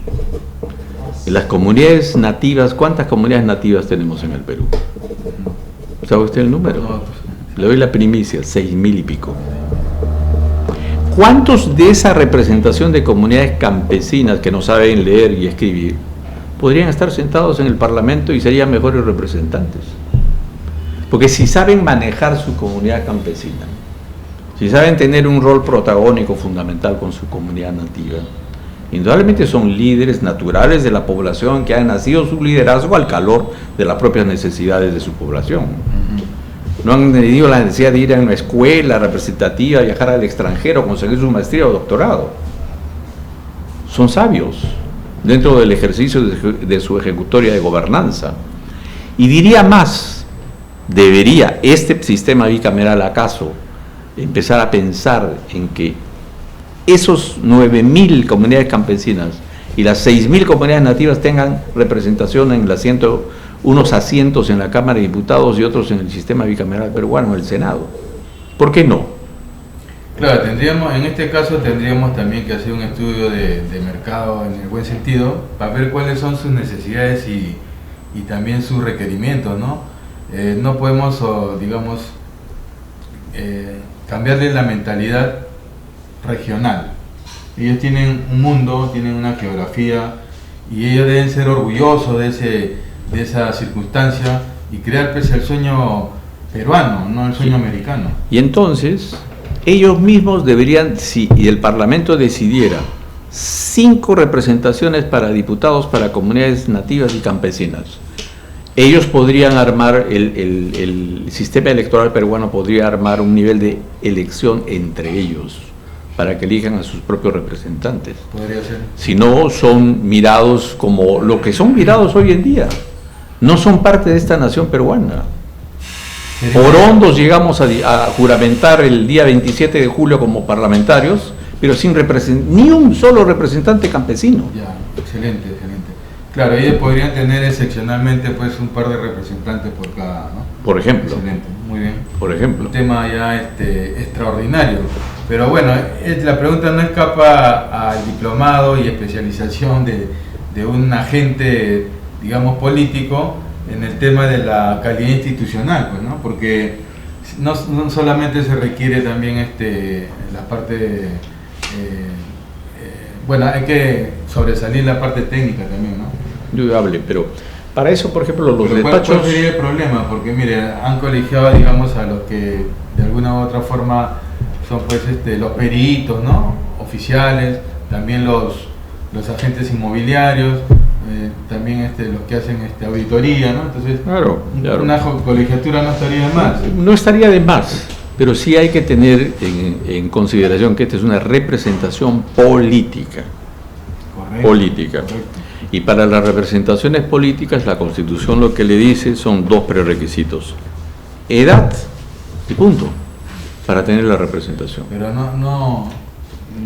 Las comunidades nativas, ¿cuántas comunidades nativas tenemos en el Perú? ¿Sabe usted el número? No, Le doy la primicia, 6.000 y pico. ¿Cuántos de esa representación de comunidades campesinas que no saben leer y escribir podrían estar sentados en el Parlamento y serían mejores representantes? Porque si saben manejar su comunidad campesina, si saben tener un rol protagónico fundamental con su comunidad nativa, indudablemente son líderes naturales de la población que han nacido su liderazgo al calor de las propias necesidades de su población. No han tenido la necesidad de ir a una escuela representativa, viajar al extranjero, conseguir su maestría o doctorado. Son sabios dentro del ejercicio de su ejecutoria de gobernanza. Y diría más, debería este sistema bicameral acaso empezar a pensar en que esos 9.000 comunidades campesinas y las 6.000 comunidades nativas tengan representación en unos asientos en la Cámara de Diputados y otros en el sistema bicameral peruano, el Senado. ¿Por qué no? Claro, en este caso tendríamos también que hacer un estudio de mercado en el buen sentido para ver cuáles son sus necesidades y también sus requerimientos, ¿no? No podemos, digamos, cambiarle la mentalidad regional. Ellos tienen un mundo, tienen una geografía y ellos deben ser orgullosos de esa circunstancia y crear pues el sueño peruano, no el sueño americano. Y entonces, ellos mismos deberían, si el Parlamento decidiera 5 representaciones para diputados para comunidades nativas y campesinas, ellos podrían armar, el sistema electoral peruano podría armar un nivel de elección entre ellos para que elijan a sus propios representantes. Podría ser. Si no, son mirados como lo que son mirados hoy en día. No son parte de esta nación peruana. Por hondos llegamos a juramentar el día 27 de julio como parlamentarios, pero sin ni un solo representante campesino. Ya, excelente, excelente. Claro, ellos podrían tener excepcionalmente pues un par de representantes por cada, ¿no? Por ejemplo. Excelente, muy bien. Por ejemplo. Un tema ya extraordinario. Pero bueno, la pregunta no escapa al diplomado y especialización de un agente, digamos, político en el tema de la calidad institucional, pues, ¿no? Porque no solamente se requiere también la parte, bueno, hay que sobresalir la parte técnica también, ¿no? Indudable, pero para eso, por ejemplo, los pero despachos... ¿Cuál sería el problema? Porque, mire, han colegiado, digamos, a los que de alguna u otra forma son, pues, los peritos, ¿no? Oficiales, también los agentes inmobiliarios, también los que hacen auditoría, ¿no? Entonces, claro. Una colegiatura no estaría de más. No estaría de más, pero sí hay que tener en consideración que esta es una representación política. Correcto. Política. Correcto. Y para las representaciones políticas, la Constitución lo que le dice son 2 prerequisitos: edad y punto, para tener la representación. Pero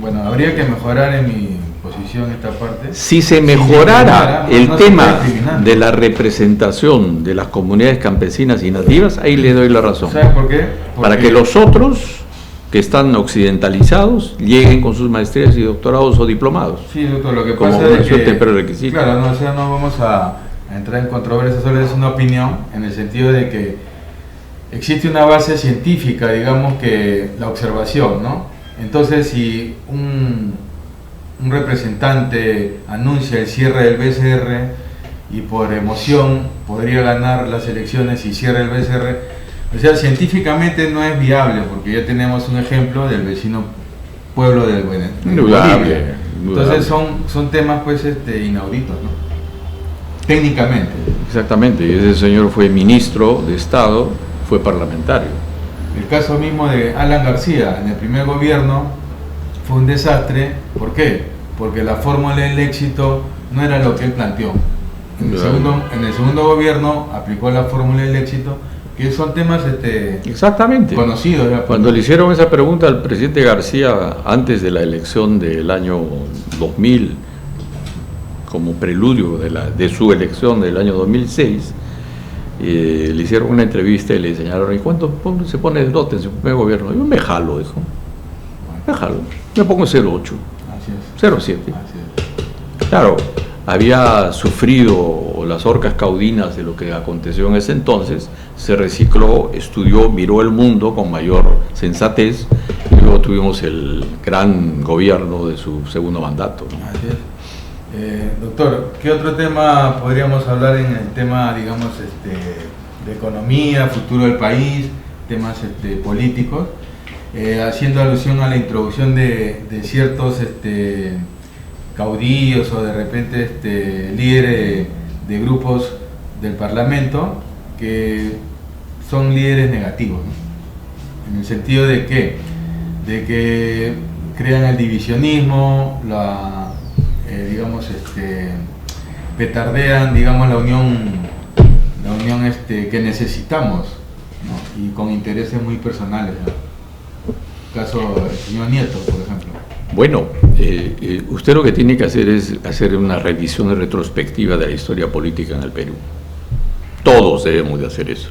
bueno, habría que mejorar en mi posición esta parte. Si se mejorara el tema de la representación de las comunidades campesinas y nativas, ahí le doy la razón. ¿Sabes por qué? Para que los otros que están occidentalizados lleguen con sus maestrías y doctorados o diplomados. Sí, doctor, lo que como pasa es que prerequisito. Claro, no vamos a entrar en controversia, solo es una opinión en el sentido de que existe una base científica, digamos, que la observación, ¿no? Entonces, si un representante anuncia el cierre del BCR y por emoción podría ganar las elecciones y cierra el BCR, o sea, científicamente no es viable, porque ya tenemos un ejemplo del vecino pueblo del Bolivia. Indudable. Entonces son temas, pues, inauditos, ¿no? Técnicamente. Exactamente, y ese señor fue ministro de Estado, fue parlamentario. El caso mismo de Alan García, en el primer gobierno, fue un desastre. ¿Por qué? Porque la fórmula del éxito no era lo que él planteó. En el segundo gobierno aplicó la fórmula del éxito, que son temas exactamente conocidos. ¿Ya? Cuando le hicieron esa pregunta al presidente García antes de la elección del año 2000, como preludio de su elección del año 2006, le hicieron una entrevista y le enseñaron: ¿y cuánto se pone el dote en su primer gobierno? Yo me jalo, dijo. Me jalo. Me pongo 0,8. Así es. 0,7. Así es. Claro, había sufrido las orcas caudinas de lo que aconteció en ese entonces, se recicló, estudió, miró el mundo con mayor sensatez, y luego tuvimos el gran gobierno de su segundo mandato, ¿no? Así es. Doctor, ¿qué otro tema podríamos hablar en el tema, digamos, de economía, futuro del país, temas políticos? Haciendo alusión a la introducción de ciertos caudillos o de repente líderes de grupos del Parlamento que son líderes negativos, ¿no? En el sentido de que crean el divisionismo, digamos, petardean, digamos, la unión que necesitamos, ¿no? Y con intereses muy personales, ¿no? Caso del señor Nieto, por ejemplo. Bueno, usted lo que tiene que hacer es hacer una revisión retrospectiva de la historia política en el Perú. Todos debemos de hacer eso.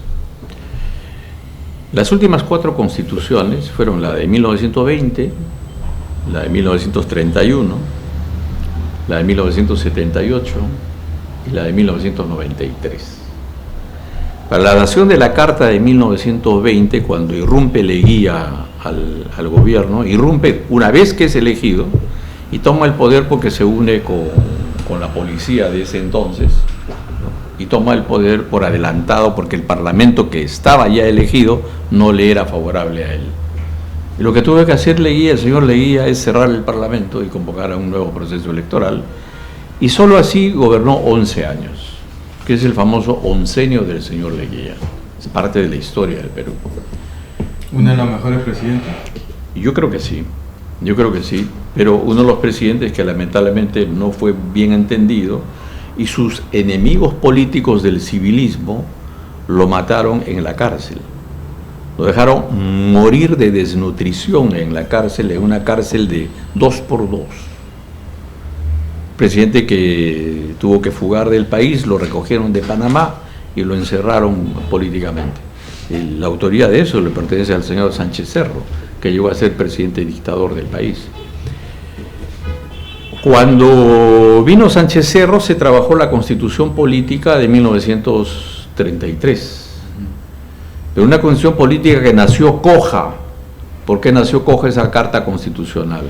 Las últimas 4 constituciones fueron la de 1920, la de 1931, la de 1978 y la de 1993. Para la dación de la Carta de 1920, cuando irrumpe Leguía al gobierno, irrumpe una vez que es elegido y toma el poder porque se une con la policía de ese entonces, ¿no? y toma el poder por adelantado porque el parlamento que estaba ya elegido no le era favorable a él. Y lo que tuvo que hacer Leguía, el señor Leguía, es cerrar el parlamento y convocar a un nuevo proceso electoral, y solo así gobernó 11 años, que es el famoso oncenio del señor Leguía. Es parte de la historia del Perú. ¿Uno de los mejores presidentes? Yo creo que sí, pero uno de los presidentes que lamentablemente no fue bien entendido, y sus enemigos políticos del civilismo lo mataron en la cárcel. Lo dejaron morir de desnutrición en la cárcel, en una cárcel de 2x2. Presidente que tuvo que fugar del país, lo recogieron de Panamá y lo encerraron políticamente. La autoría de eso le pertenece al señor Sánchez Cerro, que llegó a ser presidente dictador del país. Cuando vino Sánchez Cerro se trabajó la Constitución Política de 1933. Pero una constitución política que nació coja. ¿Por qué nació coja esa carta constitucional?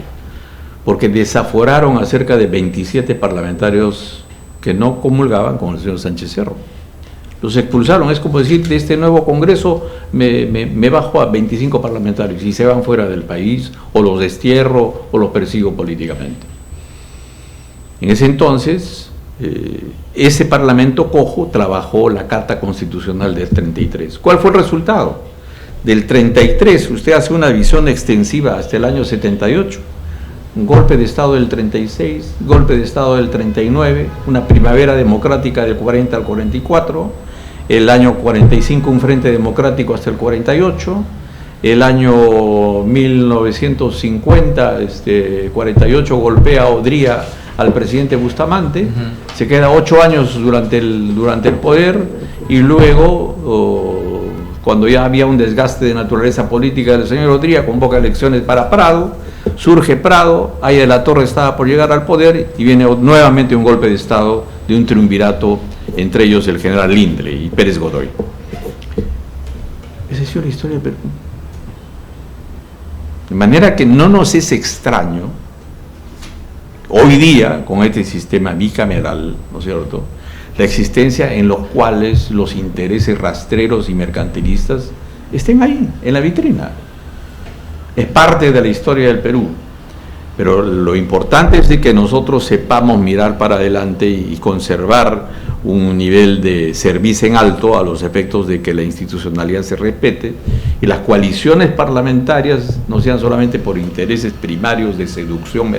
Porque desaforaron a cerca de 27 parlamentarios que no comulgaban con el señor Sánchez Cerro. Los expulsaron, es como decir, de este nuevo Congreso me bajo a 25 parlamentarios y se van fuera del país, o los destierro o los persigo políticamente. En ese entonces, ese Parlamento cojo trabajó la Carta Constitucional del 33. ¿Cuál fue el resultado? Del 33, usted hace una visión extensiva hasta el año 78, un golpe de Estado del 36, golpe de Estado del 39, una primavera democrática del 40 al 44, el año 45 un frente democrático hasta el 48, el año 1950, 48 golpea a Odría al presidente Bustamante, se queda 8 años durante el poder, y luego, cuando ya había un desgaste de naturaleza política del señor Odría, convoca elecciones para Prado, surge Prado, Aya de la Torre estaba por llegar al poder, y viene nuevamente un golpe de Estado de un triunvirato, entre ellos el general Lindley y Pérez Godoy. Esa ha sido la historia del Perú. De manera que no nos es extraño hoy día, con este sistema bicameral, ¿no es cierto?, la existencia en los cuales los intereses rastreros y mercantilistas estén ahí, en la vitrina. Es parte de la historia del Perú, pero lo importante es de que nosotros sepamos mirar para adelante y conservar un nivel de servicio en alto a los efectos de que la institucionalidad se respete y las coaliciones parlamentarias no sean solamente por intereses primarios de seducción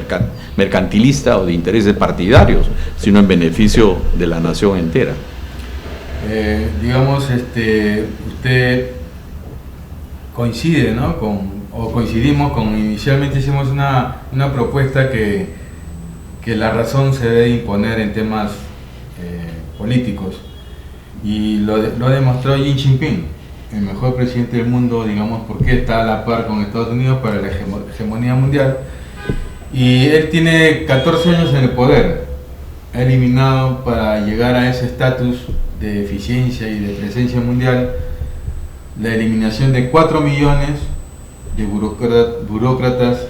mercantilista o de intereses partidarios, sino en beneficio de la nación entera. Digamos, usted coincide, ¿no?, coincidimos con, inicialmente hicimos una propuesta que la razón se debe imponer en temas políticos, y lo demostró Xi Jinping, el mejor presidente del mundo, digamos, porque está a la par con Estados Unidos para la hegemonía mundial, y él tiene 14 años en el poder, ha eliminado, para llegar a ese estatus de eficiencia y de presencia mundial, la eliminación de 4 millones de burócratas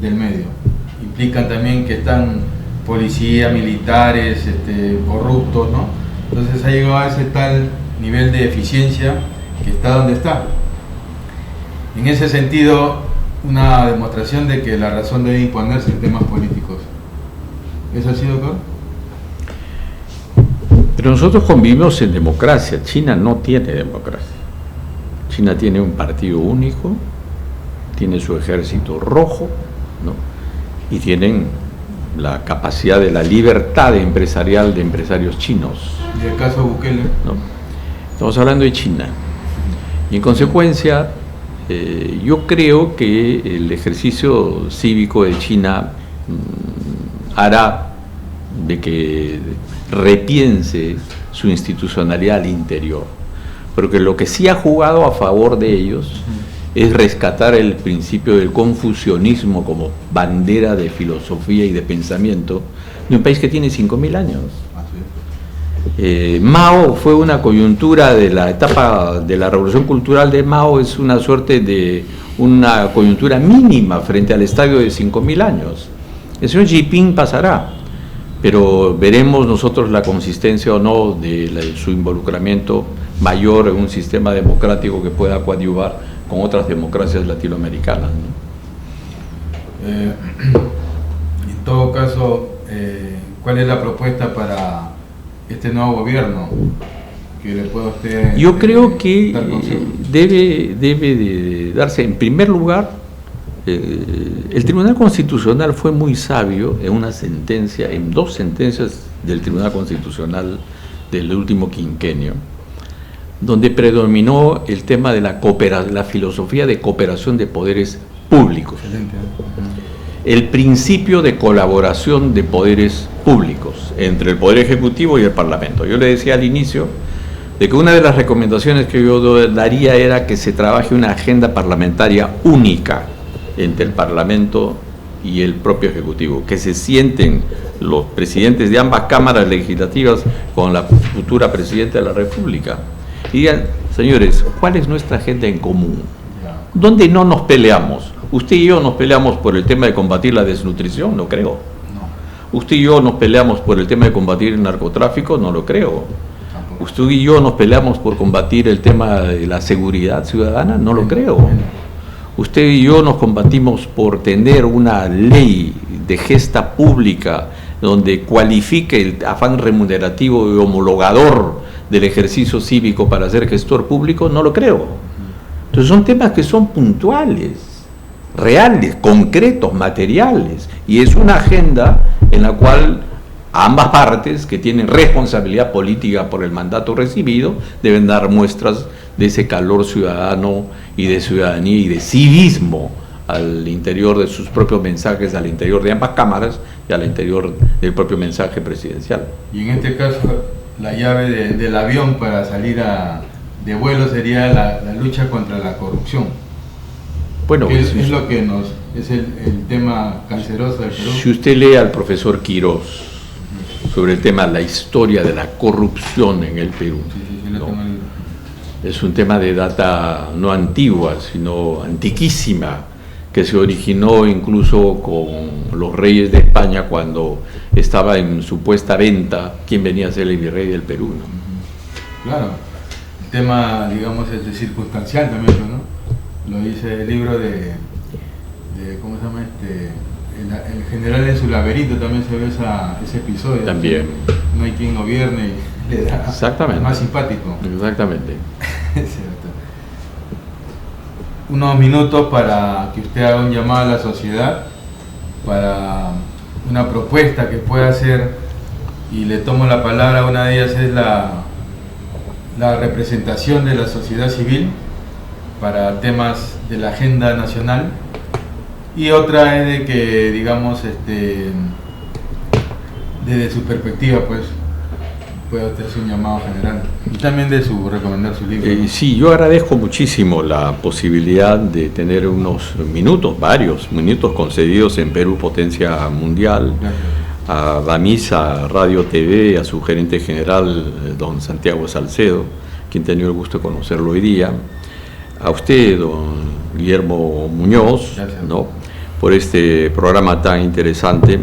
del medio. Implican también que están policías, militares, corruptos, ¿no? Entonces ha llegado a ese tal nivel de eficiencia que está donde está. En ese sentido, una demostración de que la razón debe imponerse en temas políticos. ¿Es así, doctor? Pero nosotros convivimos en democracia. China no tiene democracia. China tiene un partido único, tiene su ejército rojo, ¿no?, y tienen la capacidad de la libertad empresarial de empresarios chinos. ¿Y el caso Bukele? ¿No? Estamos hablando de China. Y en consecuencia, yo creo que el ejercicio cívico de China hará de que repiense su institucionalidad al interior. Porque lo que sí ha jugado a favor de ellos es rescatar el principio del confucianismo como bandera de filosofía y de pensamiento de un país que tiene 5.000 años. Mao fue una coyuntura de la etapa de la revolución cultural de Mao, es una suerte de una coyuntura mínima frente al estadio de 5.000 años. El señor Xi Jinping pasará, pero veremos nosotros la consistencia o no de su involucramiento mayor en un sistema democrático que pueda coadyuvar con otras democracias latinoamericanas, ¿no? En todo caso, ¿cuál es la propuesta para este nuevo gobierno que le pueda usted? Yo creo que dar consejo? debe de darse, en primer lugar, el Tribunal Constitucional fue muy sabio en dos sentencias del Tribunal Constitucional del último quinquenio, donde predominó el tema de la filosofía de cooperación de poderes públicos. Excelente. El principio de colaboración de poderes públicos entre el Poder Ejecutivo y el Parlamento. Yo le decía al inicio de que una de las recomendaciones que yo daría era que se trabaje una agenda parlamentaria única entre el Parlamento y el propio Ejecutivo, que se sienten los presidentes de ambas cámaras legislativas con la futura Presidenta de la República y digan, señores, ¿cuál es nuestra agenda en común? ¿Dónde no nos peleamos? ¿Usted y yo nos peleamos por el tema de combatir la desnutrición? No creo. No. ¿Usted y yo nos peleamos por el tema de combatir el narcotráfico? No lo creo. Tampoco. ¿Usted y yo nos peleamos por combatir el tema de la seguridad ciudadana? No lo creo. Usted y yo nos combatimos por tener una ley de gesta pública donde cualifique el afán remunerativo y homologador del ejercicio cívico para ser gestor público. No lo creo. Entonces son temas que son puntuales, reales, concretos, materiales, y es una agenda en la cual ambas partes que tienen responsabilidad política por el mandato recibido deben dar muestras de ese calor ciudadano y de ciudadanía y de civismo al interior de sus propios mensajes, al interior de ambas cámaras y al interior del propio mensaje presidencial. Y en este caso, la llave del avión para salir de vuelo sería la lucha contra la corrupción. Bueno, que es lo que es el tema canceroso del Perú. Si usted lee al profesor Quirós sobre el tema de la historia de la corrupción en el Perú, Sí, ¿no? Es un tema de data no antigua, sino antiquísima, que se originó incluso con los reyes de España cuando estaba en supuesta venta quién venía a ser el virrey del Perú, ¿no? Claro, el tema, digamos, es de circunstancial también, ¿no? Lo dice el libro de ¿cómo se llama el general en su laberinto, también se ve ese episodio. También. No hay quien gobierne y le da Exactamente. más simpático. Exactamente. Es cierto. Unos minutos para que usted haga un llamado a la sociedad para una propuesta que pueda hacer, y le tomo la palabra. Una de ellas es la representación de la sociedad civil para temas de la agenda nacional, y otra es de que, digamos, desde su perspectiva, pues, puede usted hacer un llamado general y también recomendar su libro. Sí, yo agradezco muchísimo la posibilidad de tener varios minutos concedidos en Perú Potencia Mundial. Gracias. A Bamisa Radio TV, a su gerente general, don Santiago Salcedo, quien he tenido el gusto de conocerlo hoy día, a usted, don Guillermo Muñoz, ¿no?, por este programa tan interesante,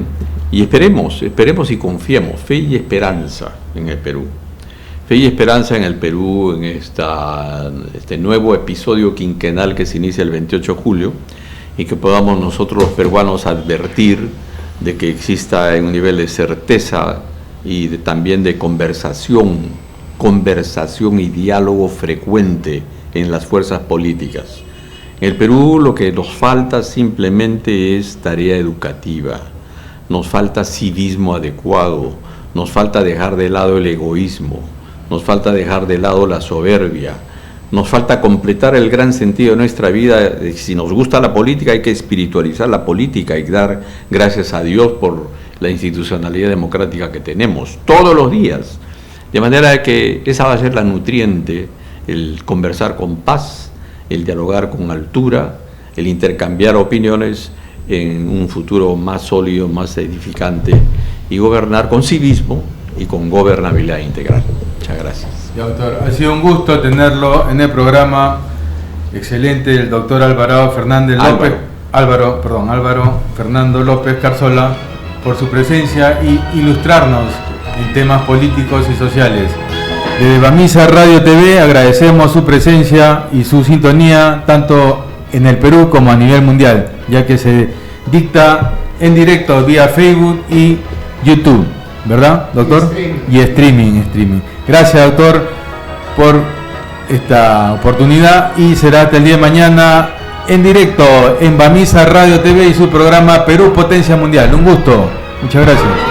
y esperemos y confiemos, fe y esperanza en el Perú. Fe y esperanza en el Perú en este nuevo episodio quinquenal que se inicia el 28 de julio, y que podamos nosotros los peruanos advertir de que exista un nivel de certeza y también de conversación y diálogo frecuente en las fuerzas políticas. En el Perú lo que nos falta simplemente es tarea educativa, nos falta civismo adecuado, nos falta dejar de lado el egoísmo, nos falta dejar de lado la soberbia, nos falta completar el gran sentido de nuestra vida. Si nos gusta la política, hay que espiritualizar la política y dar gracias a Dios por la institucionalidad democrática que tenemos todos los días, de manera que esa va a ser la nutriente, el conversar con paz, el dialogar con altura, el intercambiar opiniones en un futuro más sólido, más edificante, y gobernar con civismo y con gobernabilidad integral. Muchas gracias. Ya, doctor, ha sido un gusto tenerlo en el programa. Excelente, el doctor Álvaro Fernando López Carzola, por su presencia y ilustrarnos en temas políticos y sociales. Desde Bamisa Radio TV agradecemos su presencia y su sintonía tanto en el Perú como a nivel mundial, ya que se dicta en directo vía Facebook y YouTube, ¿verdad, doctor? Y streaming. Gracias, doctor, por esta oportunidad y será hasta el día de mañana en directo en Bamisa Radio TV y su programa Perú Potencia Mundial. Un gusto. Muchas gracias.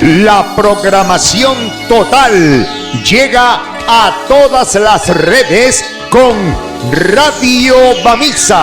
La programación total llega a todas las redes con Radio Bamisa.